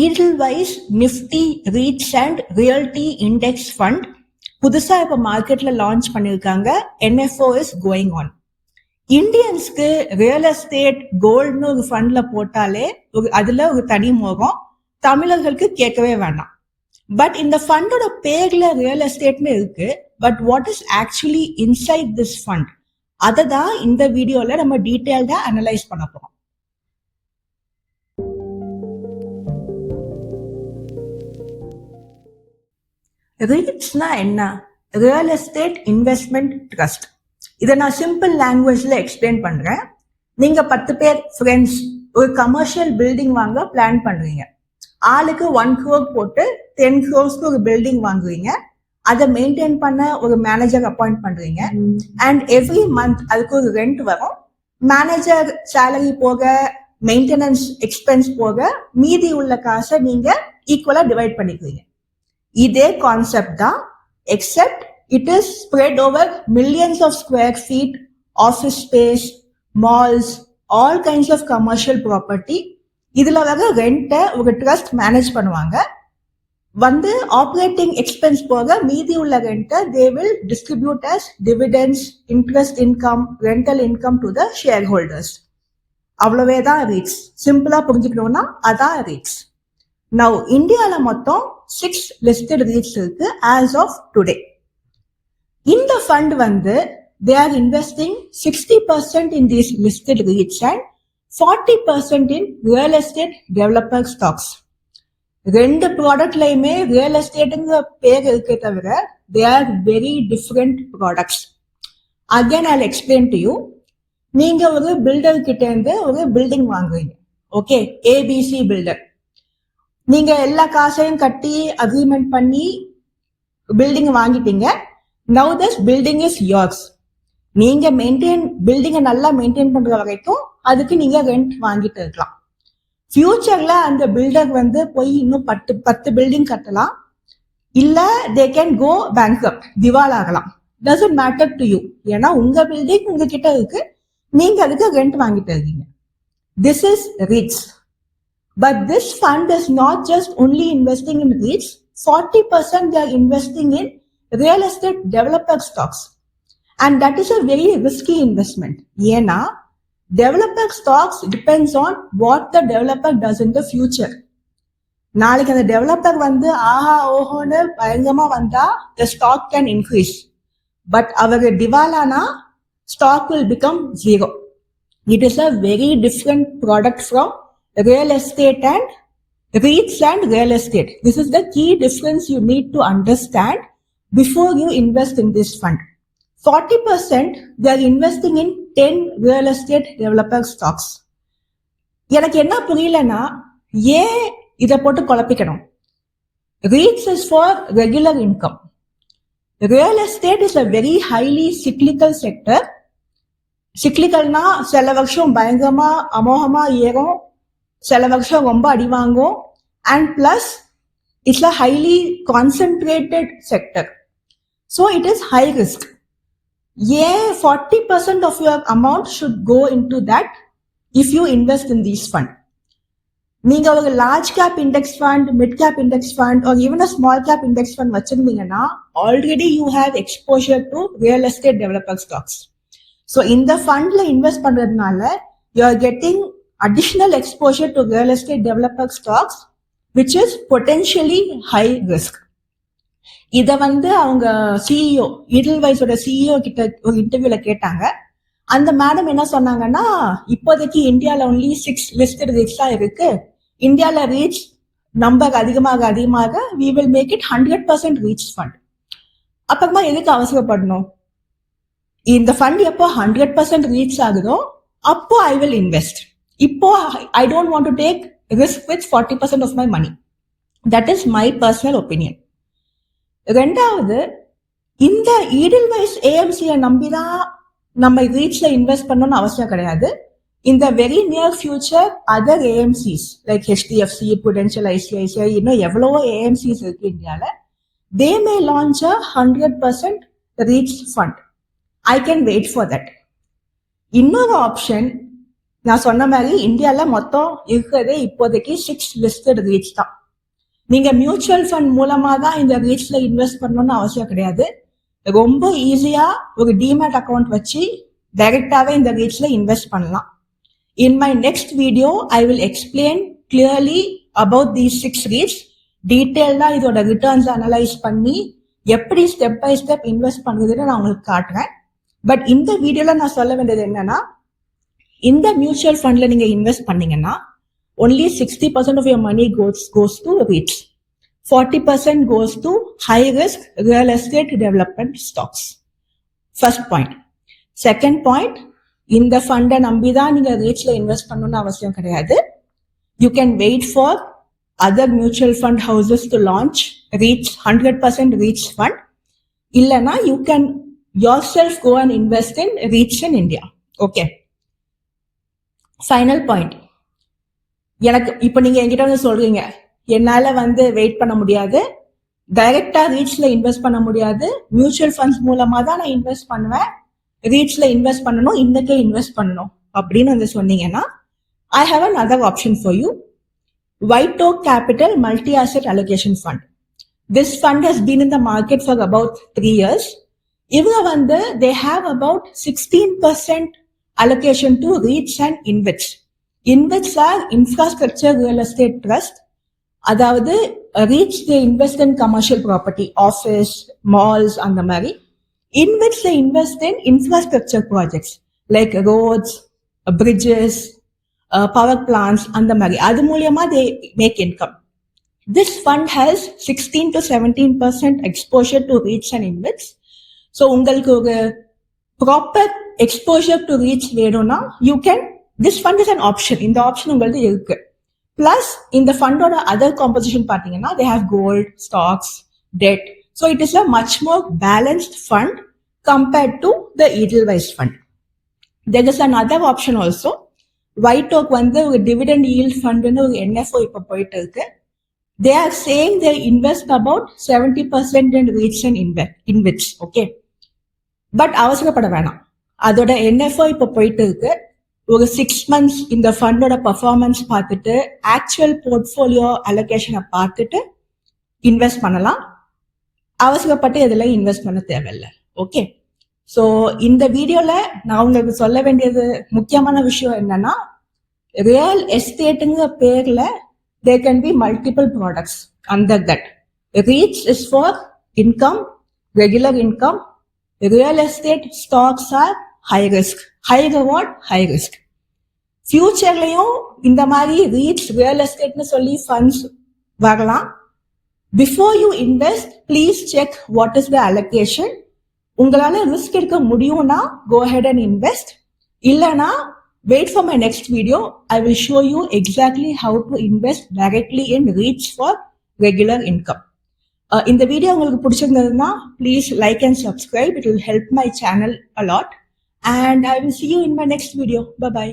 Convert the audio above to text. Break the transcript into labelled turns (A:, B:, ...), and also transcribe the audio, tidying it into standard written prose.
A: ஈடில்வைஸ் Nifty REITs and realty index fund புதுசா இப்ப மார்க்கெட்ல லான்ச் பண்ணிருக்காங்க. NFO is going on. இந்தியன்ஸ்க்கு ரியல் எஸ்டேட் கோல்டுன்னு ஒரு ஃபண்ட்ல போட்டாலே அதுல ஒரு தனி மோகம். தமிழர்களுக்கு கேட்கவே வேண்டாம். பட் இந்த ஃபண்டோட பேர்ல ரியல் எஸ்டேட்னு இருக்கு. But what is actually inside this fund, அதை தான் இந்த வீடியோல நம்ம டீட்டெயில்டா அனலைஸ் பண்ண போறோம். REITsனா என்ன? Real estate investment trust. இதை நான் சிம்பிள் லாங்குவேஜ்ல எக்ஸ்பிளைன் பண்றேன். நீங்க 10 பேர் ஃப்ரெண்ட்ஸ் ஒரு கமர்ஷியல் பில்டிங் வாங்க பிளான் பண்றீங்க. ஆளுக்கு 1 crore போட்டு 10 crores ஒரு பில்டிங் வாங்குவீங்க. அதை மெயின்டைன் பண்ண ஒரு மேனேஜர் அப்பாயிண்ட் பண்றீங்க. அண்ட் எவ்ரி மந்த் அதுக்கு ஒரு ரெண்ட் வரும். மேனேஜர் சேலரி போக, மெயின்டெனன்ஸ் எக்ஸ்பென்ஸ் போக, மீதி உள்ள காசை நீங்க ஈக்குவலா டிவைட் பண்ணிக்குவீங்க. இதே கான்செப்ட் தான், except it is spread over millions of square feet, office space, malls, all kinds of commercial property. இதுல வர ரெண்ட்டை ஒரு ட்ரஸ்ட் மேனேஜ் பண்ணுவாங்க. ஆப்ரேட்டிங் எக்ஸ்பென்ஸ் போக மீதி உள்ள ரெண்ட்டை they will distribute as dividends, interest income, rental income to the shareholders. அவ்வளவே தான் REITs. சிம்பிளா புரிஞ்சுக்கணும்னா அதான் REITs. நவ் இந்தியால மொத்தம் 6 listed REITs இருக்கு as of today. இந்த fund they are investing 60% in these listed REITs and 40% in real estate developer stocks. ரெண்டு ப்ராடக்ட்லயுமே ரியல் எஸ்டேட்டுங்கிற பேர் இருக்கே தவிர they are very different products. Again I'll explain to you. நீங்க ஒரு பில்டர் கிட்ட இருந்து ஒரு பில்டிங் வாங்குவீங்க. Okay, ABC builder. நீங்க எல்லா காசையும் கட்டி அக்ரிமெண்ட் பண்ணி பில்டிங் வாங்கிட்டீங்க. Now this building is yours. நீங்க பில்டிங்கை நல்லா மெயின்டைன் பண்ற வரைக்கும் அதுக்கு நீங்க ரெண்ட் வாங்கிட்டு இருக்கலாம். ஃபியூச்சர்ல அந்த பில்டர் போய் இன்னும் 10 பில்டிங் கட்டலாம். இல்ல தே கேன் கோ பேங்க்ரப்ட், திவால் ஆகலாம். Doesn't matter to you. ஏன்னா உங்க பில்டிங் உங்ககிட்ட இருக்கு, நீங்க அதுக்கு ரெண்ட் வாங்கிட்டு இருக்கீங்க. This is REITs. But this fund is not just only investing in REITs. 40% they are investing in real estate developer stocks. And that is a very risky investment. ஏன்னா developer stocks depends on what the developer does in the future. நாளைக்கு அந்த developer ஆஹா ஓஹோன்னு பயங்கரமா வந்தா the stock can increase. But our திவாலானா stock will become zero. It is a very different product from real estate and REITs and real estate. This is the key difference you need to understand before you invest in this fund. 40% they are investing in 10 real estate developer stocks. எனக்கு என்ன புரியலனா, ஏன் இதை போட்டு குழப்பிக்கணும்? REITs is for regular income. Real estate is a very highly cyclical sector. cyclicalனா சில வருஷம் பயங்கரமா அமோகமா ஏறும், சில வருஷம் ரொம்ப அடி வாங்கும். And plus it's a highly concentrated sector. So it is high risk. ஏன் 40% of your amount should go into that if you invest in these fund. நீங்க ஒரு large cap index fund, mid cap index fund or even a small cap index fund வச்சிருந்தீங்கன்னா already you have exposure to real estate developer stocks. So இந்த ஃபண்ட்ல invest பண்றதுனால you are getting additional exposure to real estate developer stocks, which is potentially high risk. இத அவங்க CEO, ஈடில்வைஸோட CEO கிட்ட ஒரு இன்டர்வியூல கேட்டாங்க. அந்த மேடம் என்ன சொன்னாங்கன்னா, இப்போதைக்கு இந்தியால only 6 listed REITs தான் இருக்கு. இந்தியால REITs நம்பர் அதிகமாக we will make it 100% REITs fund. அப்புறமா எதுக்கு அவசரப்படணும்? இந்த ஃபண்ட் எப்போ 100% REITs ஆகுதோ அப்போ I will invest. இப்போ I don't want to take risk with 40% of my money. That is my personal opinion. ரெண்டாவது, இந்த ஈடில்வைஸ் AMCயை நம்பிதான் நம்ம REITsல இன்வெஸ்ட் பண்ணணும்னு அவசியம் கிடையாது. In the very near future, other AMCs like HDFC, Prudential, ICICI, இன்னும் எவ்வளவோ AMCs இருக்கு இந்தியால, they may launch a 100% REITs fund. I can wait for that. இன்னொரு ஆப்ஷன், நான் சொன்ன மாதிரி இந்தியால மொத்தம் இருக்கிறதே இப்போதைக்கு 6 லிஸ்டட் ரீச் தான். நீங்க மியூச்சுவல் ஃபண்ட் மூலமா தான் இந்த ரீட்ஸ்ல இன்வெஸ்ட் பண்ணணும்னு அவசியம் கிடையாது. ரொம்ப ஈஸியா ஒரு டிமேட் அக்கௌண்ட் வச்சு டைரக்டாவே இந்த ரீட்ஸ்ல இன்வெஸ்ட் பண்ணலாம். In my next video I will explain clearly about these 6 REITs. டீட்டெயில்டா இதோட ரிட்டர்ன்ஸ் அனலைஸ் பண்ணி எப்படி ஸ்டெப் பை ஸ்டெப் இன்வெஸ்ட் பண்றதுன்னு நான் உங்களுக்கு காட்டுறேன். பட் இந்த வீடியோல நான் சொல்ல வேண்டியது என்னன்னா, இந்த மியூச்சுவல் ஃபண்ட்ல நீங்க இன்வெஸ்ட் பண்ணீங்கன்னா only 60% of your money goes to REITs. 40% goes to high risk real estate development stocks. First point. Second point, இந்த ஃபண்டை நம்பி தான் நீங்க REITsல இன்வெஸ்ட் பண்ணணும்னு அவசியம் கிடையாது. You can wait for other mutual fund houses to launch REITs, 100% REITs fund. இல்லனா you can yourself go and invest in REITs in India. Okay. Final point. எனக்கு இப்ப நீங்க என்கிட்ட வந்து சொல்றீங்க, என்னால வெயிட் பண்ண முடியாது, டைரக்டா ரீட்ஸ்ல இன்வெஸ்ட் பண்ண முடியாது, மியூச்சுவல் ஃபண்ட்ஸ் மூலமா தான் நான் இன்வெஸ்ட் பண்ணுவேன், ரீட்ஸ்ல இன்வெஸ்ட் பண்ணணும், இன்னைக்கே இன்வெஸ்ட் பண்ணணும் அப்படின்னு சொன்னீங்கன்னா, I have another option for you. White Oak Capital Multi-Asset Allocation Fund. This fund has been in the market for about 3 years. இவங்க they have about 16% allocation to REITs and InvITs. InvITs are Infrastructure Real Estate Trust. அதாவது REITs they invest in commercial property, office, malls அந்த மாதிரி. InvITs they invest in infrastructure projects like roads, bridges, power plants அந்த மாதிரி. அது மூலமா they make income. This fund has 16 to 17% exposure to REITs and InvITs. So உங்களுக்கு ஒரு proper exposure to REITs வேணும்னா you can, this fund is an option. இந்த option உங்களுக்கு இருக்கு. பிளஸ் இந்த ஃபண்டோட அதர் காம்போசிஷன் பாத்தீங்கன்னா they have gold, stocks, debt. So it is a much more balanced fund compared to the Edelweiss fund. There is another option also. White Oak ஒரு dividend yield fund ஒரு NFO இப்ப போயிட்டு இருக்கு. They are saying they invest about 70% in REITs and InvITs. Okay. But அவசரப்பட வேணாம். அதோட NFO இப்ப போயிட்டு இருக்கு. ஒரு 6 months இந்த ஃபண்டோட பர்ஃபார்மன்ஸ் பார்த்துட்டு ஆக்சுவல் போர்ட்ஃபோலியோ அலோகேஷனை பார்த்துட்டு இன்வெஸ்ட் பண்ணலாம். அவசரப்பட்டு இதுல இன்வெஸ்ட் பண்ண தேவையில்லை. ஓகே. ஸோ இந்த வீடியோல நான் உங்களுக்கு சொல்ல வேண்டியது முக்கியமான விஷயம் என்னன்னா, ரியல் எஸ்டேட்டுங்கிற பேர்ல there can be multiple products under that. REITs is for income, regular income. Real estate stocks are high risk, high reward, high risk. ஃபியூச்சர்லயும் இந்த மாதிரி REITs, ரியல் எஸ்டேட்னு சொல்லி ஃபண்ட்ஸ் வரலாம். Before you invest please check what is the allocation. உங்களால risk எடுக்க முடியும்னா go ahead and invest. இல்லனா wait for my next video. I will show you exactly how to invest directly in REITs for regular income. இந்த video உங்களுக்கு பிடிச்சிருந்ததுன்னா please like and subscribe. It will help my channel a lot. And I will see you in my next video. Bye bye.